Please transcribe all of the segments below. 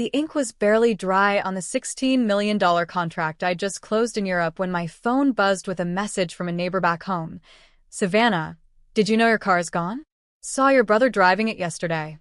The ink was barely dry on the $16 million contract I just closed in Europe when my phone buzzed with a message from a neighbor back home. "Savannah, did you know your car's gone? Saw your brother driving it yesterday."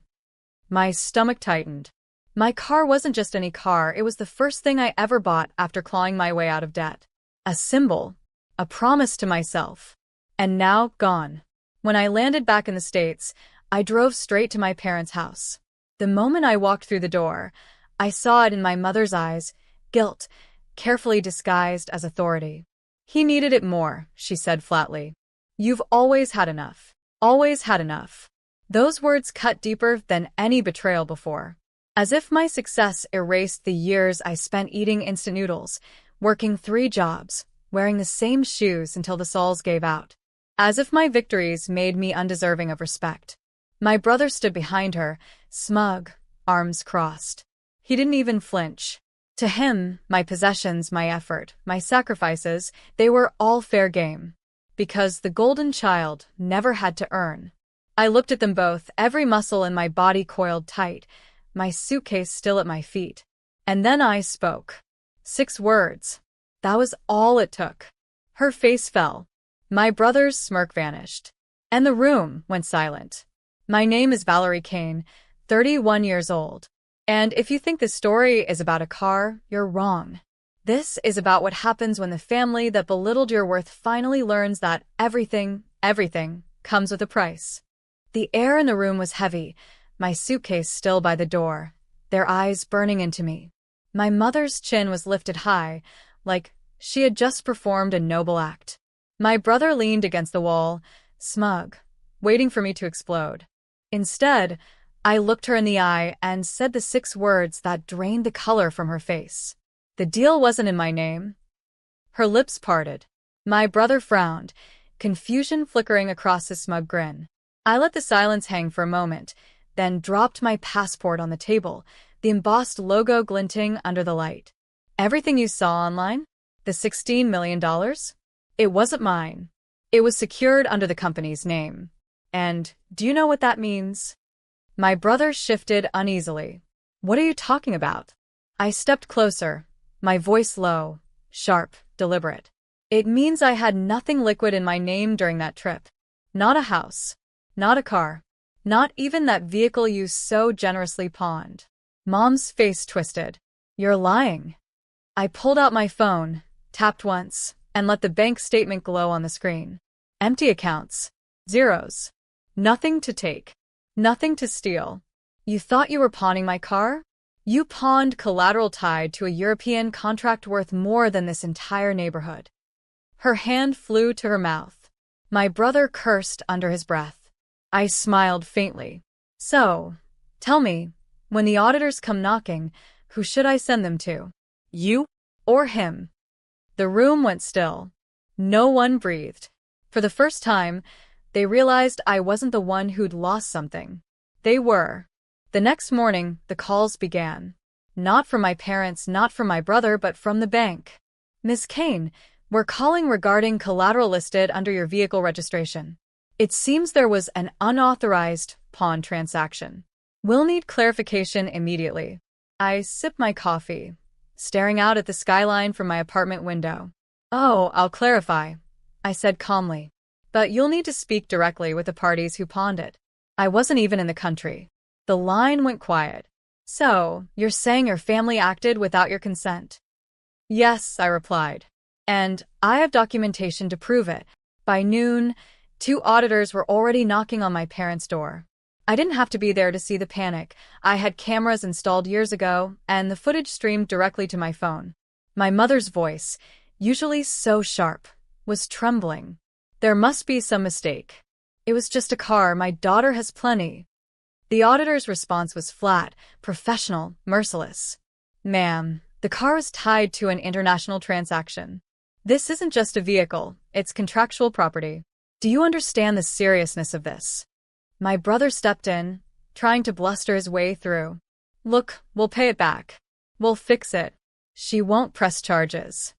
My stomach tightened. My car wasn't just any car, it was the first thing I ever bought after clawing my way out of debt. A symbol, a promise to myself. And now, gone. When I landed back in the States, I drove straight to my parents' house. The moment I walked through the door, I saw it in my mother's eyes, guilt, carefully disguised as authority. "He needed it more," she said flatly. "You've always had enough. Always had enough." Those words cut deeper than any betrayal before. As if my success erased the years I spent eating instant noodles, working 3 jobs, wearing the same shoes until the soles gave out. As if my victories made me undeserving of respect. My brother stood behind her, smug, arms crossed. He didn't even flinch. To him, my possessions, my effort, my sacrifices, they were all fair game. Because the golden child never had to earn. I looked at them both, every muscle in my body coiled tight, my suitcase still at my feet. And then I spoke. 6 words. That was all it took. Her face fell. My brother's smirk vanished. And the room went silent. "My name is Valerie Kane, 31 years old. And if you think this story is about a car, you're wrong. This is about what happens when the family that belittled your worth finally learns that everything comes with a price." The air in the room was heavy, my suitcase still by the door, their eyes burning into me. My mother's chin was lifted high, like she had just performed a noble act. My brother leaned against the wall, smug, waiting for me to explode. Instead, I looked her in the eye and said the 6 words that drained the color from her face. "The deal wasn't in my name." Her lips parted. My brother frowned, confusion flickering across his smug grin. I let the silence hang for a moment, then dropped my passport on the table, the embossed logo glinting under the light. "Everything you saw online? The $16 million? It wasn't mine. It was secured under the company's name. And do you know what that means?" My brother shifted uneasily. "What are you talking about?" I stepped closer, my voice low, sharp, deliberate. "It means I had nothing liquid in my name during that trip. Not a house. Not a car. Not even that vehicle you so generously pawned." Mom's face twisted. "You're lying." I pulled out my phone, tapped once, and let the bank statement glow on the screen. Empty accounts. Zeros. Nothing to take. Nothing to steal. "You thought you were pawning my car? You pawned collateral tied to a European contract worth more than this entire neighborhood." Her hand flew to her mouth. My brother cursed under his breath. I smiled faintly. "So, tell me, when the auditors come knocking, who should I send them to? You? Or him?" The room went still. No one breathed. For the first time, they realized I wasn't the one who'd lost something. They were. The next morning, the calls began. Not from my parents, not from my brother, but from the bank. "Miss Kane, we're calling regarding collateral listed under your vehicle registration. It seems there was an unauthorized pawn transaction. We'll need clarification immediately." I sipped my coffee, staring out at the skyline from my apartment window. "Oh, I'll clarify," I said calmly. "But you'll need to speak directly with the parties who pawned it. I wasn't even in the country." The line went quiet. "So, you're saying your family acted without your consent?" "Yes," I replied. "And I have documentation to prove it." By noon, 2 auditors were already knocking on my parents' door. I didn't have to be there to see the panic. I had cameras installed years ago, and the footage streamed directly to my phone. My mother's voice, usually so sharp, was trembling. "There must be some mistake. It was just a car, my daughter has plenty." The auditor's response was flat, professional, merciless. "Ma'am, the car is tied to an international transaction. This isn't just a vehicle, it's contractual property. Do you understand the seriousness of this?" My brother stepped in, trying to bluster his way through. "Look, we'll pay it back. We'll fix it. She won't press charges."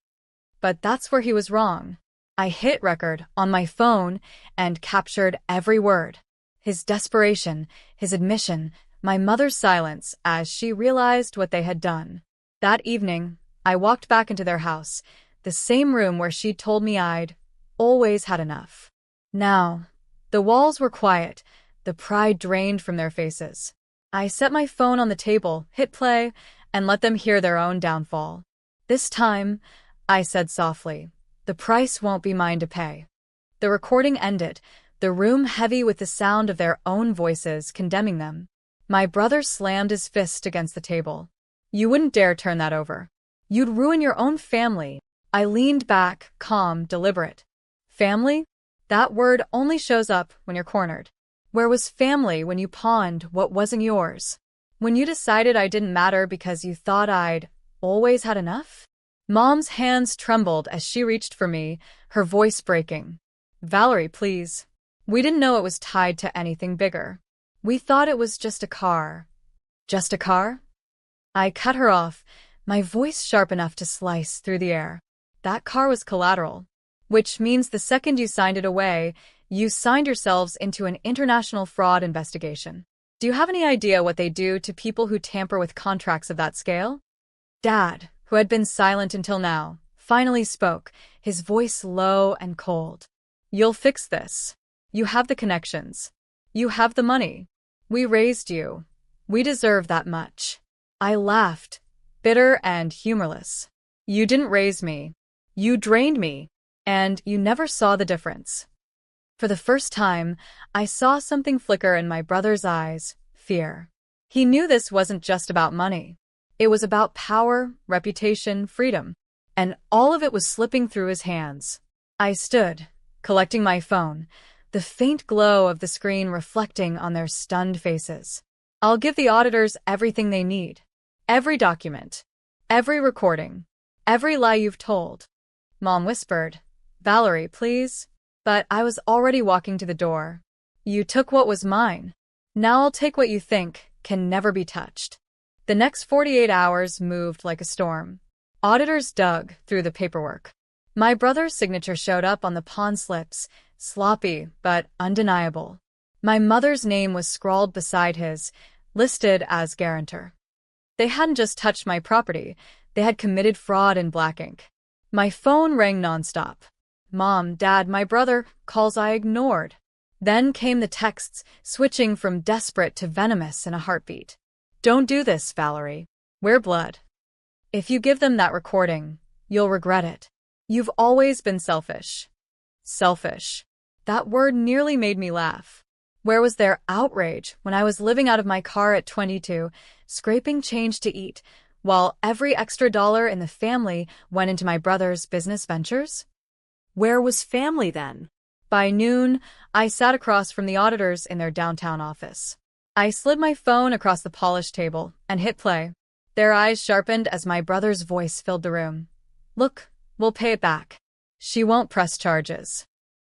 But that's where he was wrong. I hit record on my phone and captured every word. His desperation, his admission, my mother's silence as she realized what they had done. That evening, I walked back into their house, the same room where she'd told me I'd always had enough. Now, the walls were quiet, the pride drained from their faces. I set my phone on the table, hit play, and let them hear their own downfall. This time, I said softly, the price won't be mine to pay. The recording ended, the room heavy with the sound of their own voices condemning them. My brother slammed his fist against the table. You wouldn't dare turn that over. You'd ruin your own family. I leaned back, calm, deliberate. Family? That word only shows up when you're cornered. Where was family when you pawned what wasn't yours? When you decided I didn't matter because you thought I'd always had enough? Mom's hands trembled as she reached for me, her voice breaking. Valerie, please. We didn't know it was tied to anything bigger. We thought it was just a car. Just a car? I cut her off, my voice sharp enough to slice through the air. That car was collateral, which means the second you signed it away, you signed yourselves into an international fraud investigation. Do you have any idea what they do to people who tamper with contracts of that scale? Dad, who had been silent until now, finally spoke, his voice low and cold. You'll fix this. You have the connections. You have the money. We raised you. We deserve that much. I laughed, bitter and humorless. You didn't raise me. You drained me. And you never saw the difference. For the first time, I saw something flicker in my brother's eyes, fear. He knew this wasn't just about money. It was about power, reputation, freedom. And all of it was slipping through his hands. I stood, collecting my phone, the faint glow of the screen reflecting on their stunned faces. I'll give the auditors everything they need. Every document. Every recording. Every lie you've told. Mom whispered, Valerie, please. But I was already walking to the door. You took what was mine. Now I'll take what you think can never be touched. The next 48 hours moved like a storm. Auditors dug through the paperwork. My brother's signature showed up on the pawn slips, sloppy but undeniable. My mother's name was scrawled beside his, listed as guarantor. They hadn't just touched my property, they had committed fraud in black ink. My phone rang nonstop. Mom, Dad, my brother, calls I ignored. Then came the texts, switching from desperate to venomous in a heartbeat. Don't do this, Valerie. We're blood. If you give them that recording, you'll regret it. You've always been selfish. Selfish. That word nearly made me laugh. Where was their outrage when I was living out of my car at 22, scraping change to eat, while every extra dollar in the family went into my brother's business ventures? Where was family then? By noon, I sat across from the auditors in their downtown office. I slid my phone across the polished table and hit play. Their eyes sharpened as my brother's voice filled the room. Look, we'll pay it back. She won't press charges.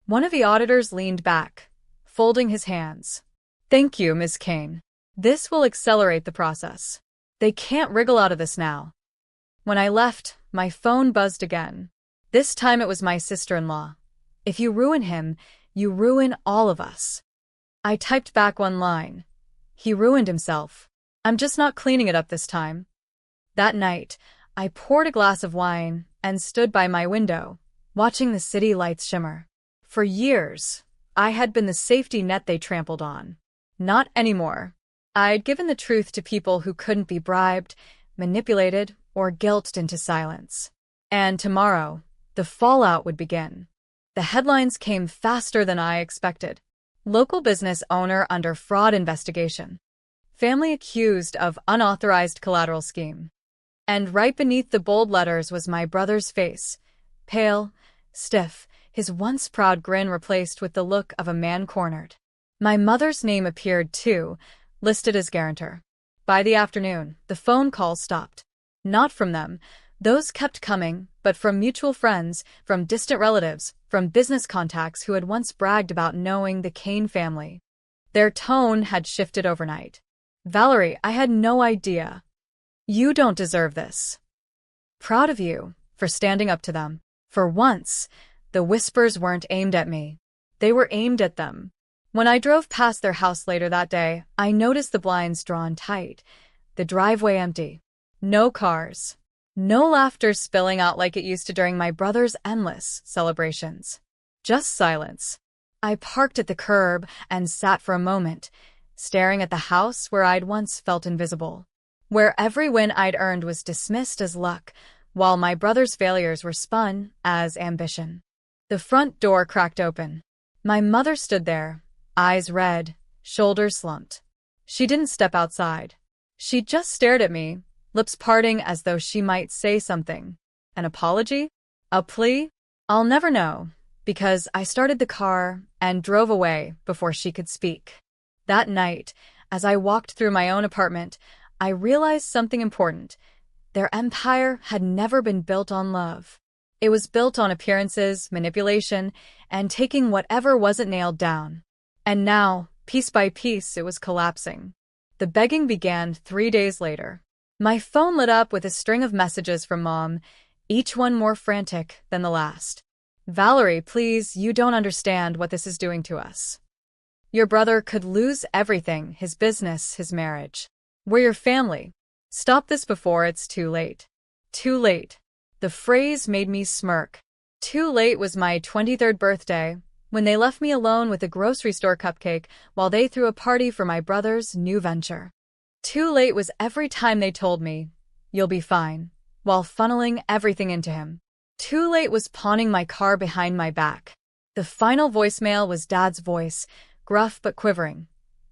One of the auditors leaned back, folding his hands. Thank you, Ms. Kane. This will accelerate the process. They can't wriggle out of this now. When I left, my phone buzzed again. This time it was my sister-in-law. If you ruin him, you ruin all of us. I typed back one line. He ruined himself. I'm just not cleaning it up this time. That night, I poured a glass of wine and stood by my window, watching the city lights shimmer. For years, I had been the safety net they trampled on. Not anymore. I'd given the truth to people who couldn't be bribed, manipulated, or guilted into silence. And tomorrow, the fallout would begin. The headlines came faster than I expected. Local business owner under fraud investigation. Family accused of unauthorized collateral scheme. And right beneath the bold letters was my brother's face. Pale, stiff, his once proud grin replaced with the look of a man cornered. My mother's name appeared too, listed as guarantor. By the afternoon, the phone calls stopped. Not from them. Those kept coming, but from mutual friends, from distant relatives, from business contacts who had once bragged about knowing the Kane family. Their tone had shifted overnight. Valerie, I had no idea. You don't deserve this. Proud of you for standing up to them. For once, the whispers weren't aimed at me. They were aimed at them. When I drove past their house later that day, I noticed the blinds drawn tight, the driveway empty. No cars. No laughter spilling out like it used to during my brother's endless celebrations. Just silence. I parked at the curb and sat for a moment, staring at the house where I'd once felt invisible, where every win I'd earned was dismissed as luck, while my brother's failures were spun as ambition. The front door cracked open. My mother stood there, eyes red, shoulders slumped. She didn't step outside. She just stared at me, lips parting as though she might say something. An apology? A plea? I'll never know, because I started the car and drove away before she could speak. That night, as I walked through my own apartment, I realized something important. Their empire had never been built on love. It was built on appearances, manipulation, and taking whatever wasn't nailed down. And now, piece by piece, it was collapsing. The begging began 3 days later. My phone lit up with a string of messages from Mom, each one more frantic than the last. "Valerie, please, you don't understand what this is doing to us. Your brother could lose everything, his business, his marriage. We're your family. Stop this before it's too late." Too late. The phrase made me smirk. Too late was my 23rd birthday, when they left me alone with a grocery store cupcake while they threw a party for my brother's new venture. Too late was every time they told me, "You'll be fine," while funneling everything into him. Too late was pawning my car behind my back. The final voicemail was Dad's voice, gruff but quivering.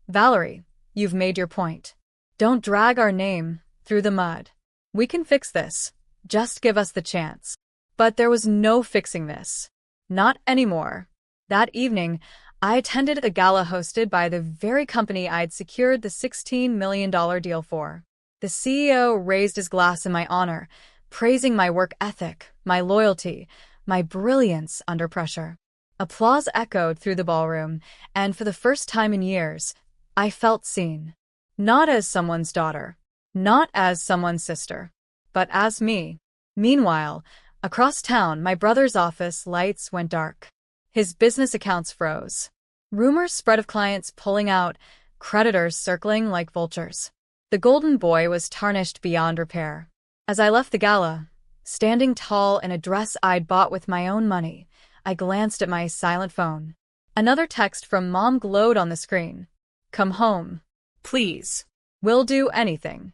"Valerie, you've made your point. Don't drag our name through the mud. We can fix this. Just give us the chance." But there was no fixing this. Not anymore. That evening, I attended a gala hosted by the very company I'd secured the $16 million deal for. The CEO raised his glass in my honor, praising my work ethic, my loyalty, my brilliance under pressure. Applause echoed through the ballroom, and for the first time in years, I felt seen. Not as someone's daughter, not as someone's sister, but as me. Meanwhile, across town, my brother's office lights went dark. His business accounts froze. Rumors spread of clients pulling out, creditors circling like vultures. The golden boy was tarnished beyond repair. As I left the gala, standing tall in a dress I'd bought with my own money, I glanced at my silent phone. Another text from Mom glowed on the screen. "Come home. Please. We'll do anything."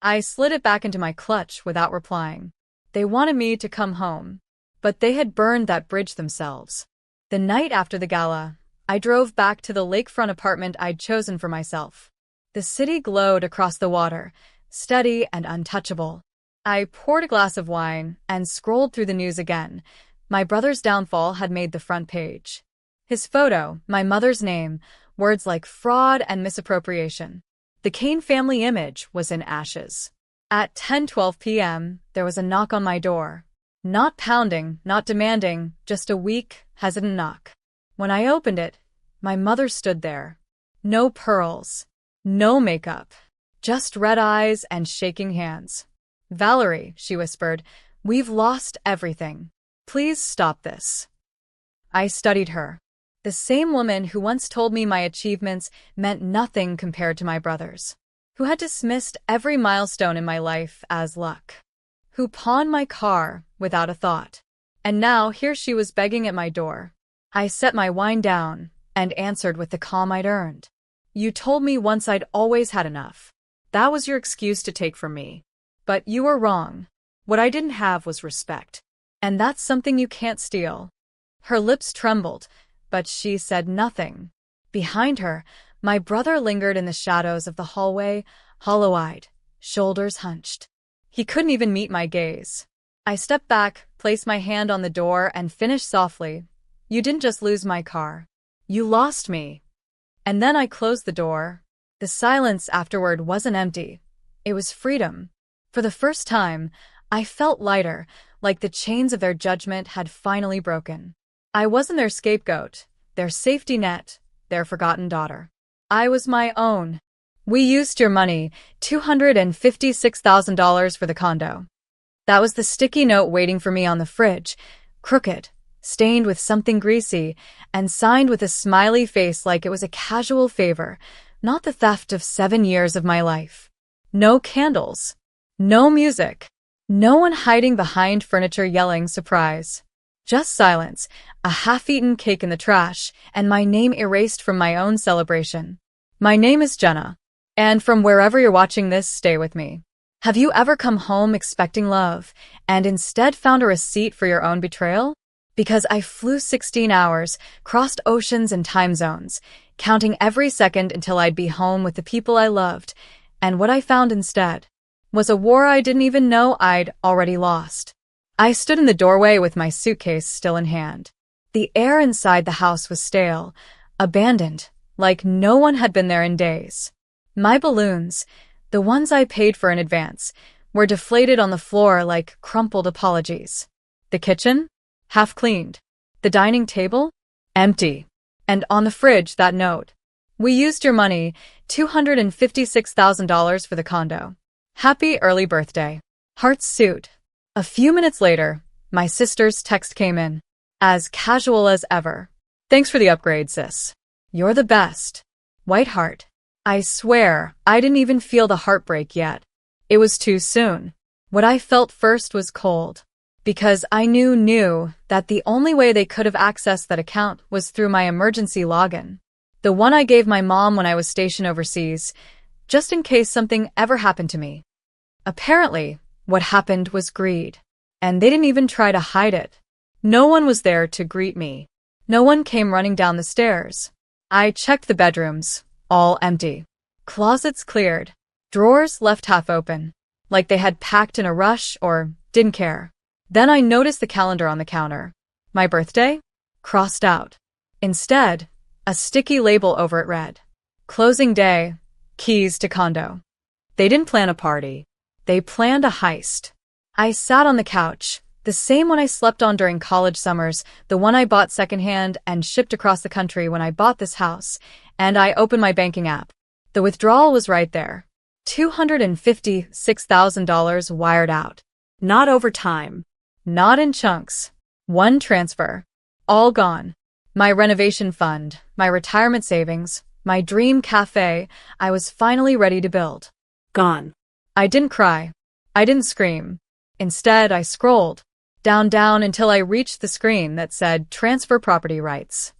I slid it back into my clutch without replying. They wanted me to come home, but they had burned that bridge themselves. The night after the gala, I drove back to the lakefront apartment I'd chosen for myself. The city glowed across the water, steady and untouchable. I poured a glass of wine and scrolled through the news again. My brother's downfall had made the front page. His photo, my mother's name, words like fraud and misappropriation. The Kane family image was in ashes. At 10:12 p.m., there was a knock on my door. Not pounding, not demanding, just a weak, hesitant knock. When I opened it, my mother stood there. No pearls, no makeup, just red eyes and shaking hands. "Valerie," she whispered, "we've lost everything. Please stop this." I studied her. The same woman who once told me my achievements meant nothing compared to my brother's, who had dismissed every milestone in my life as luck, who pawned my car without a thought. And now here she was begging at my door. I set my wine down and answered with the calm I'd earned. "You told me once I'd always had enough. That was your excuse to take from me. But you were wrong. What I didn't have was respect. And that's something you can't steal." Her lips trembled, but she said nothing. Behind her, my brother lingered in the shadows of the hallway, hollow-eyed, shoulders hunched. He couldn't even meet my gaze. I stepped back, placed my hand on the door, and finished softly. "You didn't just lose my car. You lost me." And then I closed the door. The silence afterward wasn't empty. It was freedom. For the first time, I felt lighter, like the chains of their judgment had finally broken. I wasn't their scapegoat, their safety net, their forgotten daughter. I was my own. "We used your money, $256,000 for the condo." That was the sticky note waiting for me on the fridge, crooked, stained with something greasy, and signed with a smiley face like it was a casual favor, not the theft of 7 years of my life. No candles. No music. No one hiding behind furniture yelling surprise. Just silence, a half-eaten cake in the trash, and my name erased from my own celebration. My name is Jenna. And from wherever you're watching this, stay with me. Have you ever come home expecting love, and instead found a receipt for your own betrayal? Because I flew 16 hours, crossed oceans and time zones, counting every second until I'd be home with the people I loved, and what I found instead was a war I didn't even know I'd already lost. I stood in the doorway with my suitcase still in hand. The air inside the house was stale, abandoned, like no one had been there in days. My balloons, the ones I paid for in advance, were deflated on the floor like crumpled apologies. The kitchen? Half cleaned. The dining table? Empty. And on the fridge, that note. We used your money, $256,000 for the condo. Happy early birthday. Heart's suit. A few minutes later, my sister's text came in. As casual as ever. Thanks for the upgrade, sis. You're the best. White heart. I swear, I didn't even feel the heartbreak yet. It was too soon. What I felt first was cold. Because I knew that the only way they could have accessed that account was through my emergency login. The one I gave my mom when I was stationed overseas, just in case something ever happened to me. Apparently, what happened was greed. And they didn't even try to hide it. No one was there to greet me. No one came running down the stairs. I checked the bedrooms, all empty. Closets cleared. Drawers left half open, like they had packed in a rush or didn't care. Then I noticed the calendar on the counter. My birthday? Crossed out. Instead, a sticky label over it read, "Closing day, keys to condo." They didn't plan a party. They planned a heist. I sat on the couch, the same one I slept on during college summers, the one I bought secondhand and shipped across the country when I bought this house, and I opened my banking app. The withdrawal was right there. $256,000 wired out. Not over time. Not in chunks. One transfer. All gone. My renovation fund, my retirement savings, my dream cafe I was finally ready to build. Gone. I didn't cry. I didn't scream. Instead, I scrolled down until I reached the screen that said transfer property rights.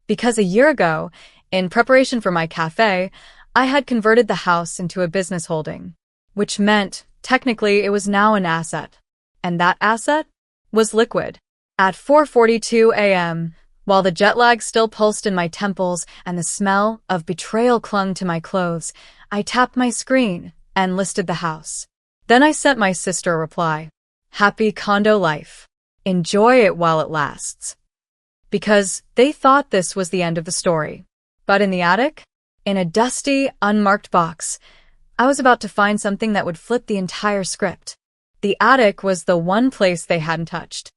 Because a year ago, in preparation for my cafe, I had converted the house into a business holding, which meant, technically, it was now an asset. And that asset was liquid. At 4:42 a.m., while the jet lag still pulsed in my temples and the smell of betrayal clung to my clothes, I tapped my screen and listed the house. Then I sent my sister a reply. Happy condo life. Enjoy it while it lasts. Because they thought this was the end of the story. But in the attic, in a dusty, unmarked box, I was about to find something that would flip the entire script. The attic was the one place they hadn't touched.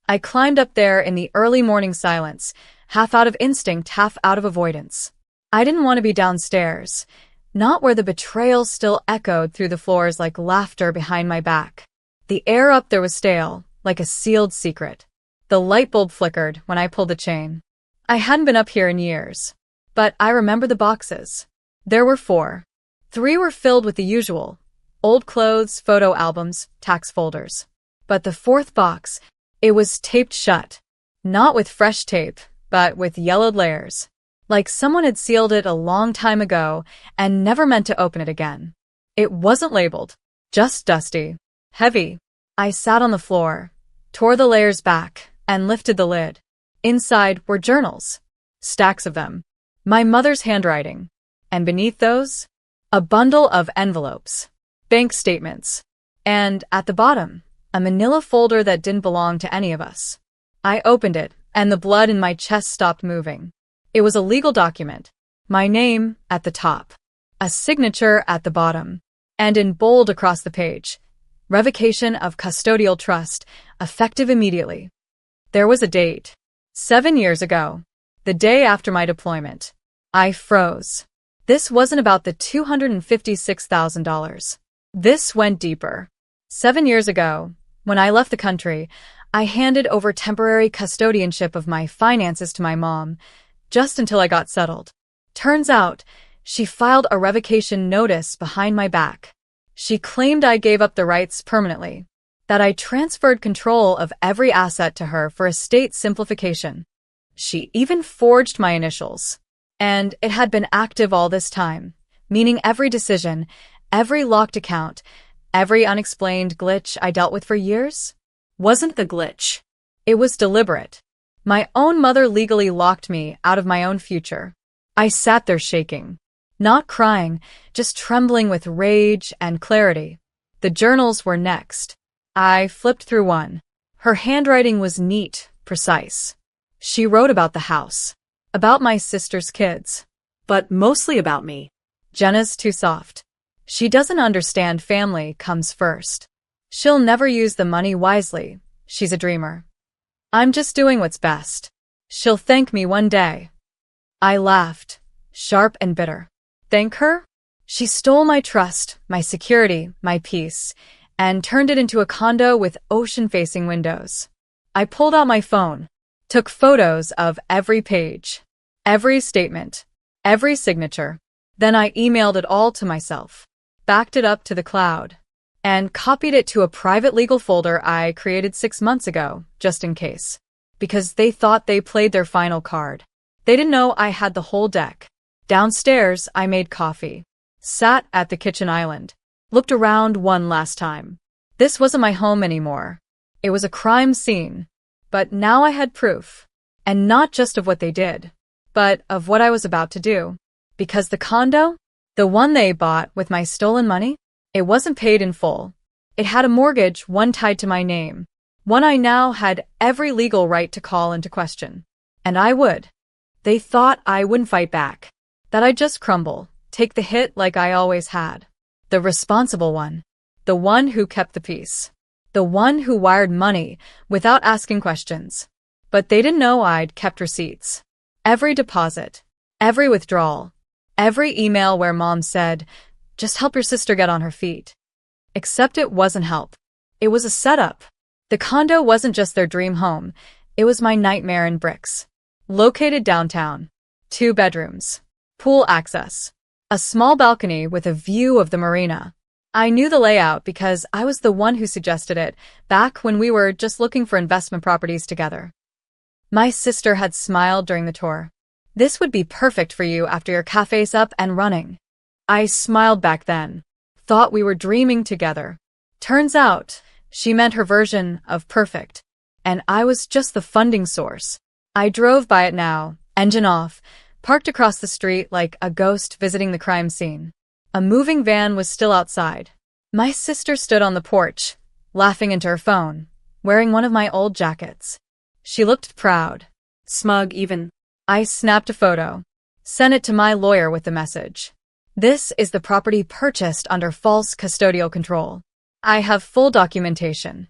I climbed up there in the early morning silence, half out of instinct, half out of avoidance. I didn't want to be downstairs, not where the betrayal still echoed through the floors like laughter behind my back. The air up there was stale, like a sealed secret. The light bulb flickered when I pulled the chain. I hadn't been up here in years, but I remember the boxes. There were 4. 3 were filled with the usual: old clothes, photo albums, tax folders. But the 4th box, it was taped shut. Not with fresh tape, but with yellowed layers. Like someone had sealed it a long time ago and never meant to open it again. It wasn't labeled, just dusty. Heavy. I sat on the floor, tore the layers back, and lifted the lid. Inside were journals. Stacks of them. My mother's handwriting. And beneath those, a bundle of envelopes. Bank statements. And, at the bottom, a manila folder that didn't belong to any of us. I opened it, and the blood in my chest stopped moving. It was a legal document. My name at the top. A signature at the bottom. And in bold across the page, revocation of custodial trust, effective immediately. There was a date. 7 years ago. The day after my deployment. I froze. This wasn't about the $256,000. This went deeper. 7 years ago, when I left the country, I handed over temporary custodianship of my finances to my mom, just until I got settled. Turns out, she filed a revocation notice behind my back. She claimed I gave up the rights permanently, that I transferred control of every asset to her for estate simplification. She even forged my initials. And it had been active all this time, meaning every decision, every locked account, every unexplained glitch I dealt with for years wasn't the glitch. It was deliberate. My own mother legally locked me out of my own future. I sat there shaking. Not crying, just trembling with rage and clarity. The journals were next. I flipped through one. Her handwriting was neat, precise. She wrote about the house, about my sister's kids, but mostly about me. Jenna's too soft. She doesn't understand family comes first. She'll never use the money wisely. She's a dreamer. I'm just doing what's best. She'll thank me one day. I laughed, sharp and bitter. Thank her? She stole my trust, my security, my peace, and turned it into a condo with ocean-facing windows. I pulled out my phone, took photos of every page, every statement, every signature. Then I emailed it all to myself, backed it up to the cloud, and copied it to a private legal folder I created 6 months ago, just in case. Because they thought they played their final card. They didn't know I had the whole deck. Downstairs, I made coffee, sat at the kitchen island, looked around one last time. This wasn't my home anymore. It was a crime scene. But now I had proof. And not just of what they did, but of what I was about to do. Because the condo, the one they bought with my stolen money, it wasn't paid in full. It had a mortgage, one tied to my name, one I now had every legal right to call into question. And I would. They thought I wouldn't fight back. That I'd just crumble, take the hit like I always had. The responsible one. The one who kept the peace. The one who wired money without asking questions. But they didn't know I'd kept receipts. Every deposit. Every withdrawal. Every email where Mom said, just help your sister get on her feet. Except it wasn't help. It was a setup. The condo wasn't just their dream home. It was my nightmare in bricks. Located downtown. 2 bedrooms. Pool access. A small balcony with a view of the marina. I knew the layout because I was the one who suggested it back when we were just looking for investment properties together. My sister had smiled during the tour. This would be perfect for you after your cafe's up and running. I smiled back then. Thought we were dreaming together. Turns out, she meant her version of perfect. And I was just the funding source. I drove by it now, engine off, parked across the street like a ghost visiting the crime scene. A moving van was still outside. My sister stood on the porch, laughing into her phone, wearing one of my old jackets. She looked proud, smug even. I snapped a photo, sent it to my lawyer with the message. This is the property purchased under false custodial control. I have full documentation.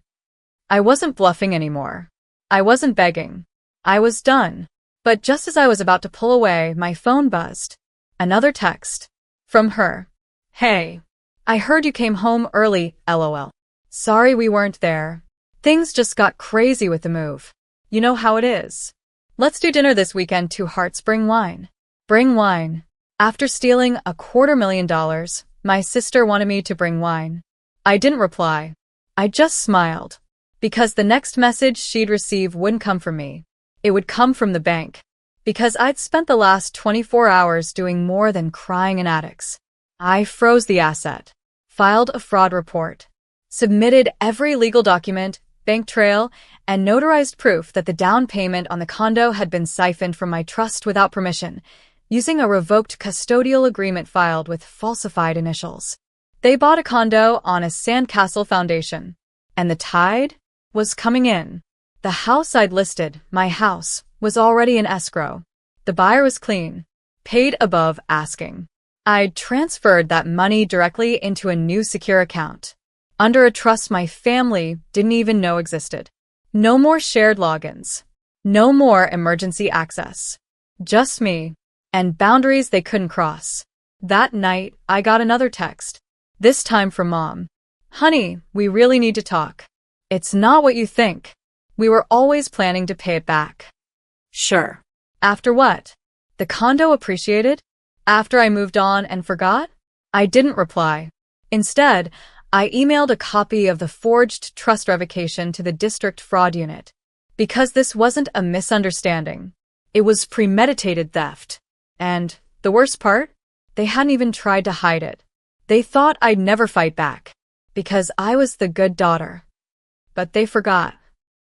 I wasn't bluffing anymore. I wasn't begging. I was done. But just as I was about to pull away, my phone buzzed. Another text. From her. Hey. I heard you came home early, LOL. Sorry we weren't there. Things just got crazy with the move. You know how it is. Let's do dinner this weekend. 2 hearts. Bring wine. Bring wine. After stealing $250,000, my sister wanted me to bring wine. I didn't reply. I just smiled. Because the next message she'd receive wouldn't come from me. It would come from the bank. Because I'd spent the last 24 hours doing more than crying in attics. I froze the asset, filed a fraud report, submitted every legal document, bank trail, and notarized proof that the down payment on the condo had been siphoned from my trust without permission, using a revoked custodial agreement filed with falsified initials. They bought a condo on a sandcastle foundation, and the tide was coming in. The house I'd listed, my house, was already in escrow. The buyer was clean, paid above asking. I'd transferred that money directly into a new secure account, under a trust my family didn't even know existed. No more shared logins. No more emergency access. Just me, and boundaries they couldn't cross. That night, I got another text, this time from Mom. Honey, we really need to talk. It's not what you think. We were always planning to pay it back. Sure. After what? The condo appreciated? After I moved on and forgot? I didn't reply. Instead, I emailed a copy of the forged trust revocation to the district fraud unit. Because this wasn't a misunderstanding. It was premeditated theft. And, the worst part? They hadn't even tried to hide it. They thought I'd never fight back. Because I was the good daughter. But they forgot.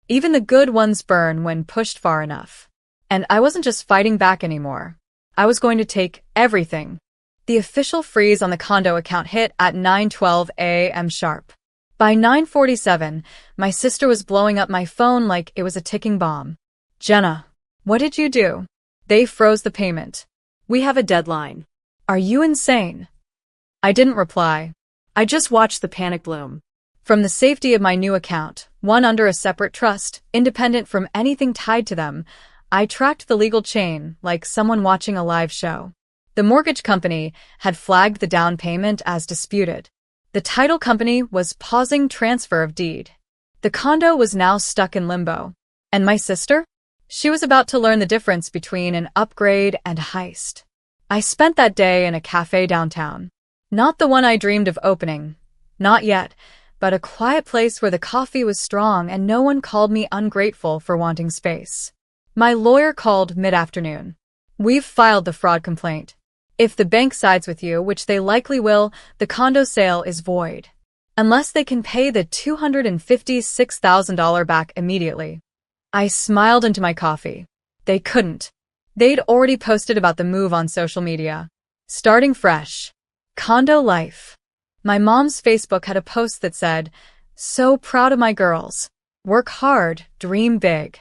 Even the good ones burn when pushed far enough. And I wasn't just fighting back anymore. I was going to take everything. The official freeze on the condo account hit at 9:12 a.m. sharp. By 9:47, my sister was blowing up my phone like it was a ticking bomb. Jenna, what did you do? They froze the payment. We have a deadline. Are you insane? I didn't reply. I just watched the panic bloom. From the safety of my new account, one under a separate trust, independent from anything tied to them, I tracked the legal chain like someone watching a live show. The mortgage company had flagged the down payment as disputed. The title company was pausing transfer of deed. The condo was now stuck in limbo. And my sister? She was about to learn the difference between an upgrade and a heist. I spent that day in a cafe downtown. Not the one I dreamed of opening. Not yet, but a quiet place where the coffee was strong and no one called me ungrateful for wanting space. My lawyer called mid-afternoon. We've filed the fraud complaint. If the bank sides with you, which they likely will, the condo sale is void. Unless they can pay the $256,000 back immediately. I smiled into my coffee. They couldn't. They'd already posted about the move on social media. Starting fresh. Condo life. My mom's Facebook had a post that said, "So proud of my girls. Work hard, dream big."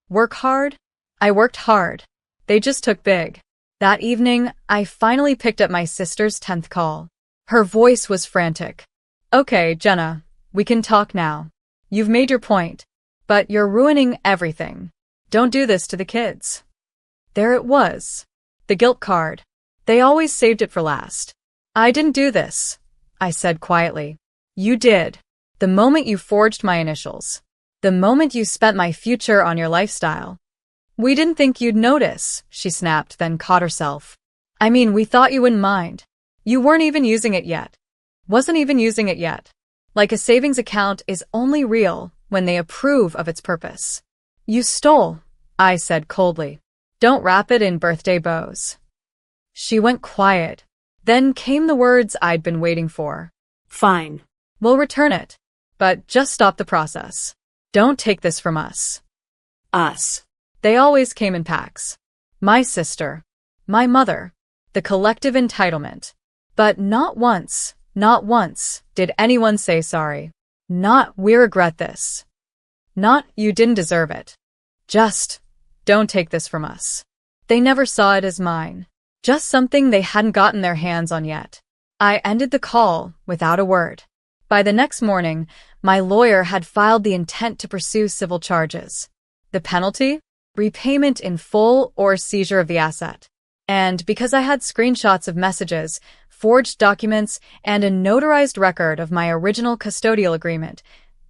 Work hard? I worked hard. They just took big. That evening, I finally picked up my sister's 10th call. Her voice was frantic. Okay, Jenna, we can talk now. You've made your point, but you're ruining everything. Don't do this to the kids. There it was. The guilt card. They always saved it for last. I didn't do this, I said quietly. You did. The moment you forged my initials. The moment you spent my future on your lifestyle. We didn't think you'd notice, she snapped, then caught herself. I mean, we thought you wouldn't mind. You weren't even using it yet. Wasn't even using it yet. Like a savings account is only real when they approve of its purpose. You stole, I said coldly. Don't wrap it in birthday bows. She went quiet. Then came the words I'd been waiting for. Fine. We'll return it. But just stop the process. Don't take this from us. Us. They always came in packs. My sister. My mother. The collective entitlement. But not once did anyone say sorry. Not, we regret this. Not, you didn't deserve it. Just, don't take this from us. They never saw it as mine. Just something they hadn't gotten their hands on yet. I ended the call without a word. By the next morning, my lawyer had filed the intent to pursue civil charges. The penalty? Repayment in full or seizure of the asset. And because I had screenshots of messages, forged documents, and a notarized record of my original custodial agreement,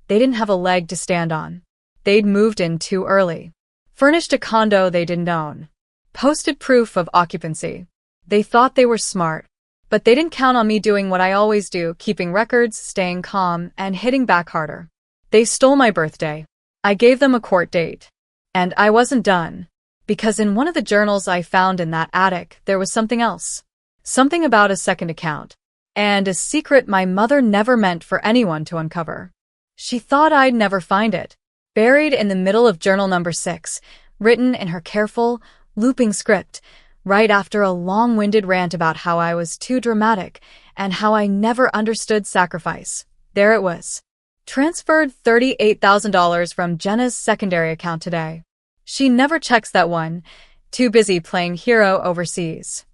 they didn't have a leg to stand on. They'd moved in too early. Furnished a condo they didn't own. Posted proof of occupancy. They thought they were smart. But they didn't count on me doing what I always do, keeping records, staying calm, and hitting back harder. They stole my birthday. I gave them a court date. And I wasn't done. Because in one of the journals I found in that attic, there was something else. Something about a second account. And a secret my mother never meant for anyone to uncover. She thought I'd never find it. Buried in the middle of journal number 6, written in her careful, looping script, right after a long-winded rant about how I was too dramatic and how I never understood sacrifice. There it was. Transferred $38,000 from Jenna's secondary account today. She never checks that one, too busy playing hero overseas.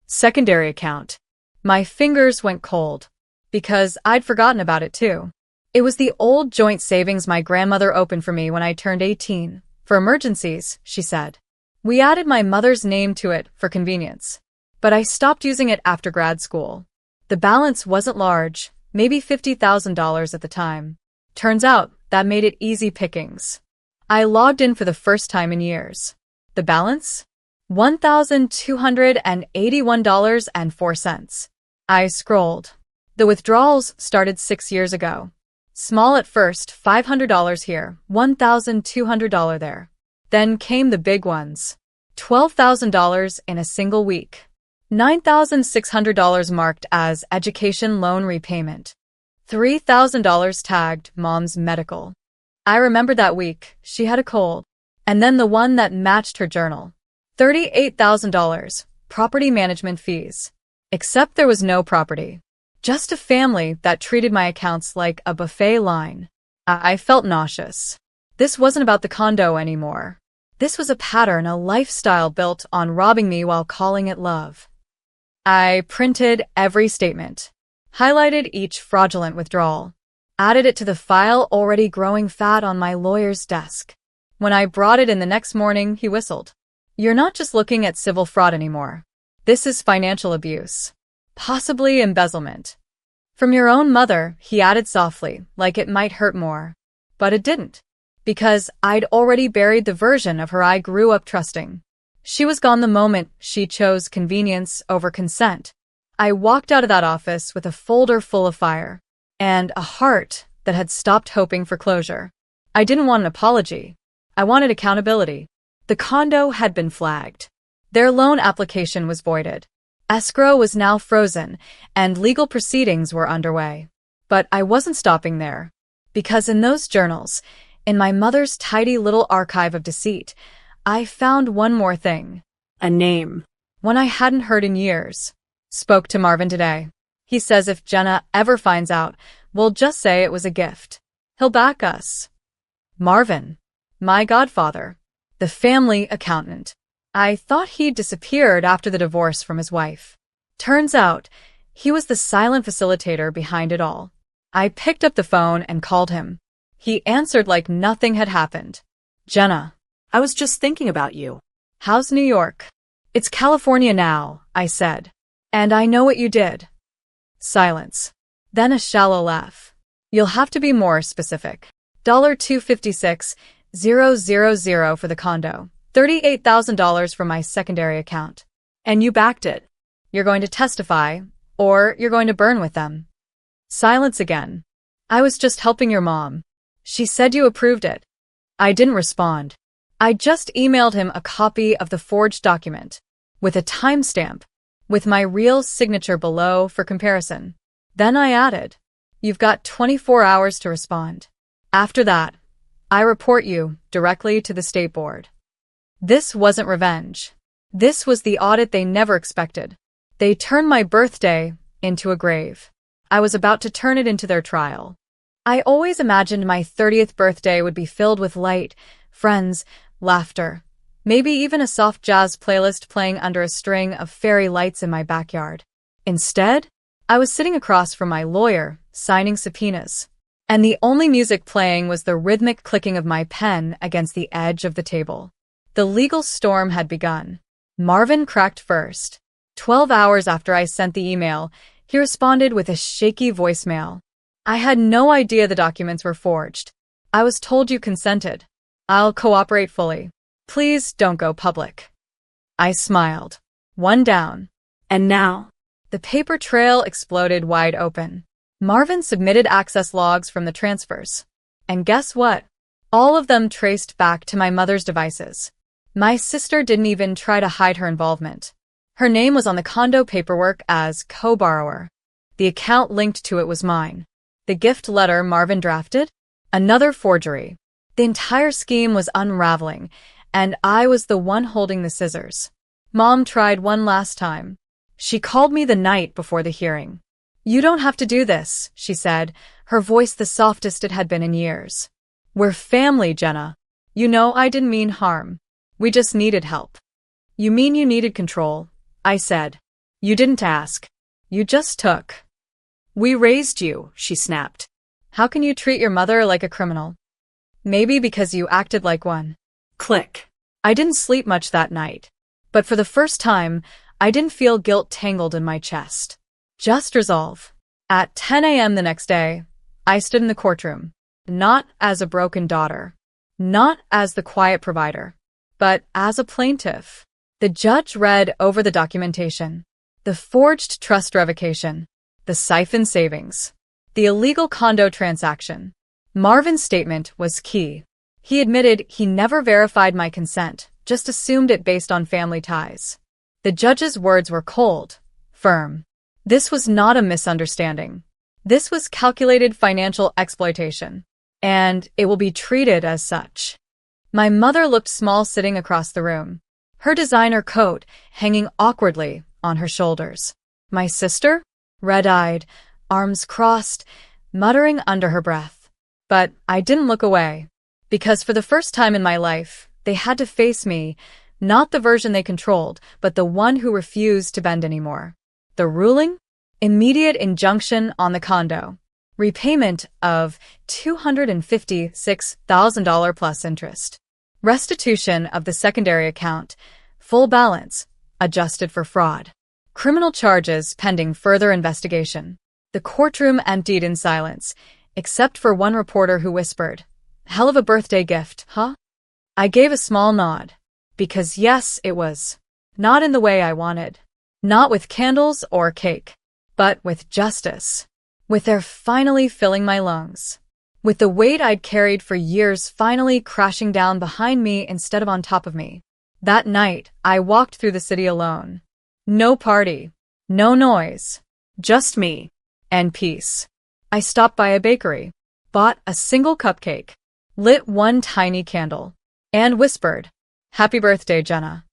Secondary account. My fingers went cold. Because I'd forgotten about it too. It was the old joint savings my grandmother opened for me when I turned 18. For emergencies, she said. We added my mother's name to it for convenience. But I stopped using it after grad school. The balance wasn't large, maybe $50,000 at the time. Turns out, that made it easy pickings. I logged in for the first time in years. The balance? $1,281.04. I scrolled. The withdrawals started 6 years ago. Small at first, $500 here, $1,200 there. Then came the big ones. $12,000 in a single week. $9,600 marked as education loan repayment. $3,000 tagged mom's medical. I remember that week, she had a cold. And then the one that matched her journal. $38,000, property management fees. Except there was no property. Just a family that treated my accounts like a buffet line. I felt nauseous. This wasn't about the condo anymore. This was a pattern, a lifestyle built on robbing me while calling it love. I printed every statement, highlighted each fraudulent withdrawal, added it to the file already growing fat on my lawyer's desk. When I brought it in the next morning, he whistled. You're not just looking at civil fraud anymore. This is financial abuse. Possibly embezzlement. From your own mother, he added softly, like it might hurt more. But it didn't. Because I'd already buried the version of her I grew up trusting. She was gone the moment she chose convenience over consent. I walked out of that office with a folder full of fire. And a heart that had stopped hoping for closure. I didn't want an apology. I wanted accountability. The condo had been flagged. Their loan application was voided. Escrow was now frozen, and legal proceedings were underway. But I wasn't stopping there. Because in those journals, in my mother's tidy little archive of deceit, I found one more thing. A name. One I hadn't heard in years. Spoke to Marvin today. He says if Jenna ever finds out, we'll just say it was a gift. He'll back us. Marvin. My godfather. The family accountant. I thought he'd disappeared after the divorce from his wife. Turns out, he was the silent facilitator behind it all. I picked up the phone and called him. He answered like nothing had happened. Jenna. I was just thinking about you. How's New York? It's California now, I said. And I know what you did. Silence. Then a shallow laugh. You'll have to be more specific. $256,000 for the condo. $38,000 from my secondary account. And you backed it. You're going to testify, or you're going to burn with them. Silence again. I was just helping your mom. She said you approved it. I didn't respond. I just emailed him a copy of the forged document, with a timestamp, with my real signature below for comparison. Then I added, you've got 24 hours to respond. After that, I report you directly to the state board. This wasn't revenge. This was the audit they never expected. They turned my birthday into a grave. I was about to turn it into their trial. I always imagined my 30th birthday would be filled with light, friends, laughter, maybe even a soft jazz playlist playing under a string of fairy lights in my backyard. Instead, I was sitting across from my lawyer, signing subpoenas. And the only music playing was the rhythmic clicking of my pen against the edge of the table. The legal storm had begun. Marvin cracked first. 12 hours after I sent the email, he responded with a shaky voicemail. I had no idea the documents were forged. I was told you consented. I'll cooperate fully. Please don't go public. I smiled. One down. And now? The paper trail exploded wide open. Marvin submitted access logs from the transfers. And guess what? All of them traced back to my mother's devices. My sister didn't even try to hide her involvement. Her name was on the condo paperwork as co-borrower. The account linked to it was mine. The gift letter Marvin drafted? Another forgery. The entire scheme was unraveling, and I was the one holding the scissors. Mom tried one last time. She called me the night before the hearing. You don't have to do this, she said, her voice the softest it had been in years. We're family, Jenna. You know I didn't mean harm. We just needed help. You mean you needed control? I said. You didn't ask. You just took. We raised you, she snapped. How can you treat your mother like a criminal? Maybe because you acted like one. Click. I didn't sleep much that night. But for the first time, I didn't feel guilt tangled in my chest. Just resolve. At 10 a.m. the next day, I stood in the courtroom. Not as a broken daughter. not as the quiet provider, but as a plaintiff. The judge read over the documentation. The forged trust revocation, the siphon savings, the illegal condo transaction. Marvin's statement was key. He admitted he never verified my consent, just assumed it based on family ties. The judge's words were cold, firm. This was not a misunderstanding. This was calculated financial exploitation, and it will be treated as such. My mother looked small sitting across the room, her designer coat hanging awkwardly on her shoulders. My sister? Red-eyed, arms crossed, muttering under her breath. But I didn't look away, because for the first time in my life, they had to face me, not the version they controlled, but the one who refused to bend anymore. The ruling? Immediate injunction on the condo. Repayment of $256,000 plus interest. Restitution of the secondary account. Full balance, adjusted for fraud. Criminal charges pending further investigation. The courtroom emptied in silence, except for one reporter who whispered, "Hell of a birthday gift, huh?" I gave a small nod. Because yes, it was. Not in the way I wanted. Not with candles or cake. But with justice. With air finally filling my lungs. With the weight I'd carried for years finally crashing down behind me instead of on top of me. That night, I walked through the city alone. No party. No noise. Just me. And peace. I stopped by a bakery. Bought a single cupcake. Lit one tiny candle. And whispered, "Happy birthday, Jenna."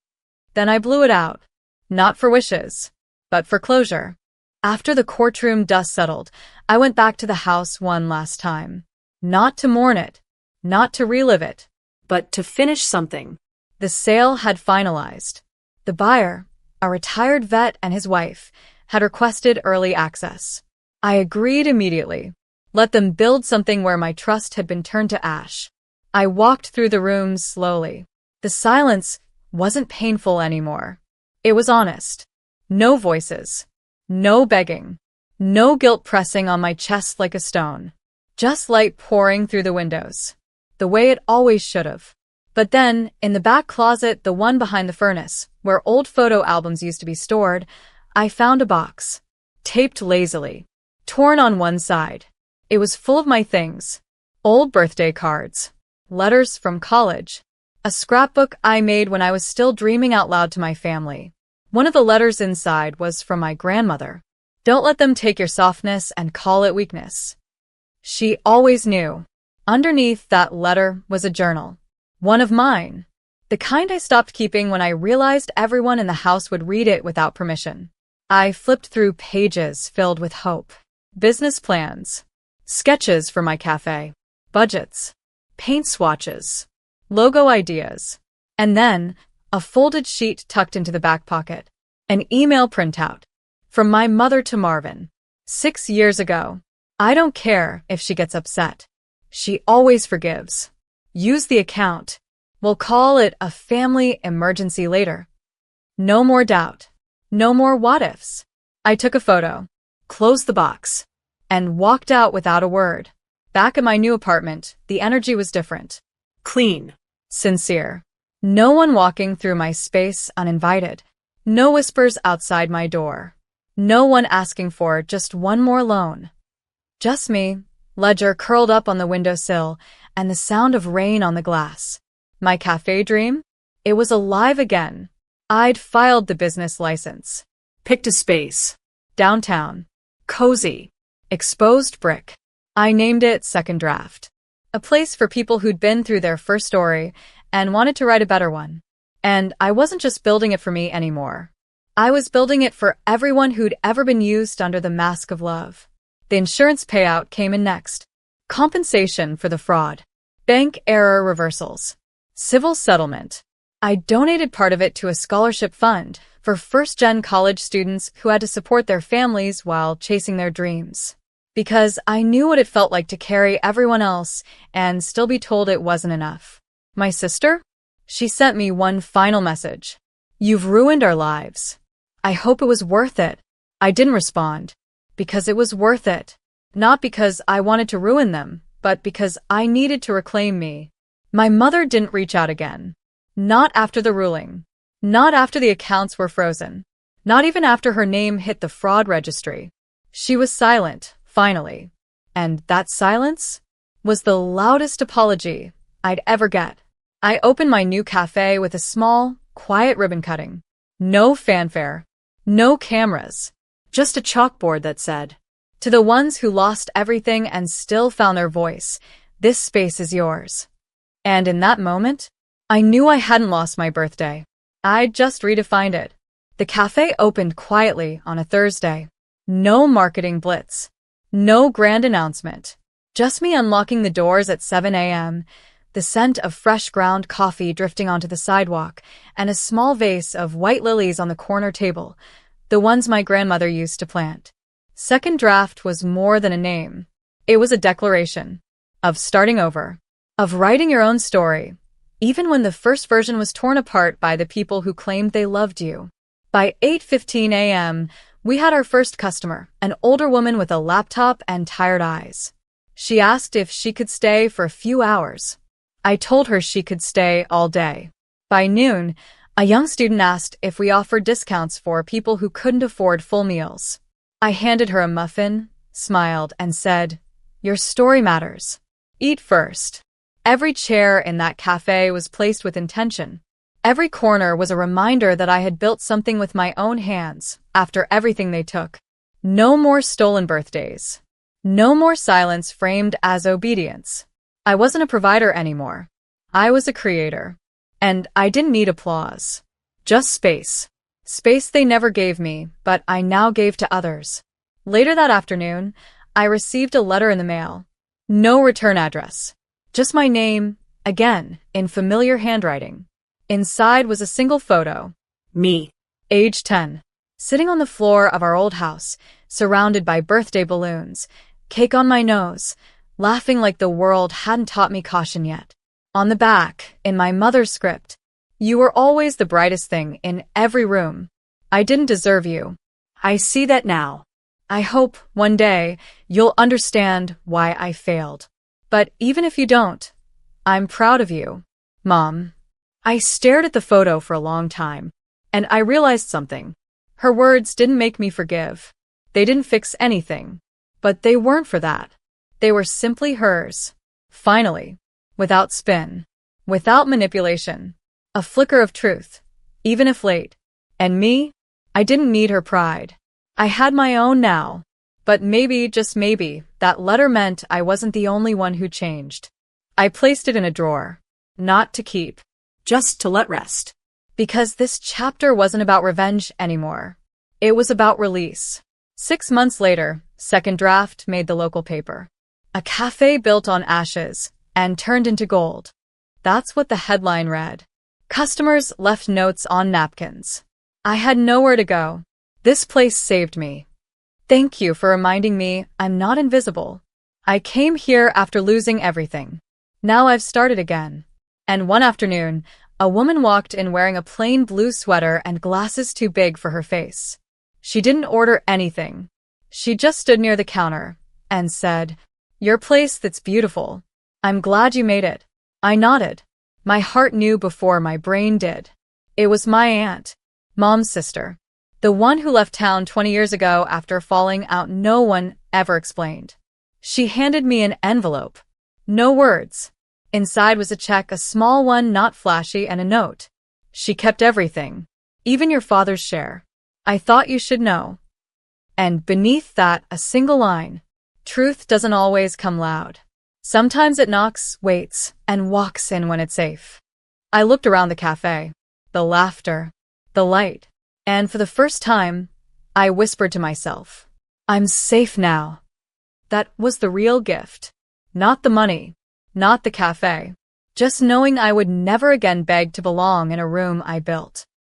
Then I blew it out. Not for wishes, but for closure. After the courtroom dust settled, I went back to the house one last time. Not to mourn it. Not to relive it. But to finish something. The sale had finalized. The buyer, a retired vet and his wife, had requested early access. I agreed immediately. Let them build something where my trust had been turned to ash. I walked through the rooms slowly. The silence wasn't painful anymore. It was honest. No voices. No begging. No guilt pressing on my chest like a stone. Just light pouring through the windows. The way it always should have. But then, in the back closet, the one behind the furnace, where old photo albums used to be stored, I found a box. Taped lazily. Torn on one side. It was full of my things. Old birthday cards. Letters from college. A scrapbook I made when I was still dreaming out loud to my family. One of the letters inside was from my grandmother. Don't let them take your softness and call it weakness. She always knew. Underneath that letter was a journal. One of mine. The kind I stopped keeping when I realized everyone in the house would read it without permission. I flipped through pages filled with hope. Business plans. Sketches for my cafe. Budgets. Paint swatches. Logo ideas. And then, a folded sheet tucked into the back pocket. An email printout. From my mother to Marvin. 6 years ago. I don't care if she gets upset. She always forgives. Use the account. We'll call it a family emergency later. No more doubt. No more what-ifs. I took a photo, closed the box, and walked out without a word. Back at my new apartment, the energy was different. Clean. Sincere. No one walking through my space uninvited. No whispers outside my door. No one asking for just one more loan. Just me, ledger curled up on the windowsill, and the sound of rain on the glass. My cafe dream? It was alive again. I'd filed the business license. Picked a space. Downtown. Cozy. Exposed brick. I named it Second Draft. A place for people who'd been through their first story and wanted to write a better one. And I wasn't just building it for me anymore. I was building it for everyone who'd ever been used under the mask of love. The insurance payout came in next. Compensation for the fraud. Bank error reversals. Civil settlement. I donated part of it to a scholarship fund for first-gen college students who had to support their families while chasing their dreams. Because I knew what it felt like to carry everyone else and still be told it wasn't enough. My sister? She sent me one final message. "You've ruined our lives. I hope it was worth it." I didn't respond. Because it was worth it. Not because I wanted to ruin them, but because I needed to reclaim me. My mother didn't reach out again. Not after the ruling. Not after the accounts were frozen. Not even after her name hit the fraud registry. She was silent, finally. And that silence was the loudest apology I'd ever get. I opened my new cafe with a small, quiet ribbon cutting. No fanfare. No cameras. Just a chalkboard that said, "To the ones who lost everything and still found their voice, this space is yours." And in that moment, I knew I hadn't lost my birthday. I'd just redefined it. The cafe opened quietly on a Thursday. No marketing blitz. No grand announcement. Just me unlocking the doors at 7 a.m., the scent of fresh ground coffee drifting onto the sidewalk, and a small vase of white lilies on the corner table, the ones my grandmother used to plant. Second Draft was more than a name. It was a declaration of starting over, of writing your own story, even when the first version was torn apart by the people who claimed they loved you. By 8:15 a.m., we had our first customer, an older woman with a laptop and tired eyes. She asked if she could stay for a few hours. I told her she could stay all day. By noon, a young student asked if we offered discounts for people who couldn't afford full meals. I handed her a muffin, smiled, and said, "Your story matters. Eat first." Every chair in that cafe was placed with intention. Every corner was a reminder that I had built something with my own hands after everything they took. No more stolen birthdays. No more silence framed as obedience. I wasn't a provider anymore. I was a creator. And I didn't need applause. Just space. Space they never gave me, but I now gave to others. Later that afternoon, I received a letter in the mail. No return address. Just my name, again, in familiar handwriting. Inside was a single photo. Me. Age 10. Sitting on the floor of our old house, surrounded by birthday balloons, cake on my nose, laughing like the world hadn't taught me caution yet. On the back, in my mother's script, "You were always the brightest thing in every room. I didn't deserve you. I see that now. I hope, one day, you'll understand why I failed. But even if you don't, I'm proud of you, Mom." I stared at the photo for a long time, and I realized something. Her words didn't make me forgive. They didn't fix anything. But they weren't for that. They were simply hers. Finally. Without spin. Without manipulation. A flicker of truth. Even if late. And me? I didn't need her pride. I had my own now. But maybe, just maybe, that letter meant I wasn't the only one who changed. I placed it in a drawer. Not to keep. Just to let rest. Because this chapter wasn't about revenge anymore. It was about release. 6 months later, Second Draft made the local paper. A cafe built on ashes and turned into gold. That's what the headline read. Customers left notes on napkins. I had nowhere to go. This place saved me. Thank you for reminding me I'm not invisible. I came here after losing everything. Now I've started again. And one afternoon, a woman walked in wearing a plain blue sweater and glasses too big for her face. She didn't order anything. She just stood near the counter and said, "Your place that's beautiful. I'm glad you made it." I nodded. My heart knew before my brain did. It was my aunt, Mom's sister. The one who left town 20 years ago after falling out no one ever explained. She handed me an envelope. No words. Inside was a check, a small one, not flashy, and a note. "She kept everything. Even your father's share. I thought you should know." And beneath that, a single line. Truth doesn't always come loud. Sometimes it knocks, waits, and walks in when it's safe. I looked around the cafe. The laughter. The light. And for the first time, I whispered to myself, "I'm safe now." That was the real gift. Not the money. Not the cafe. Just knowing I would never again beg to belong in a room I built.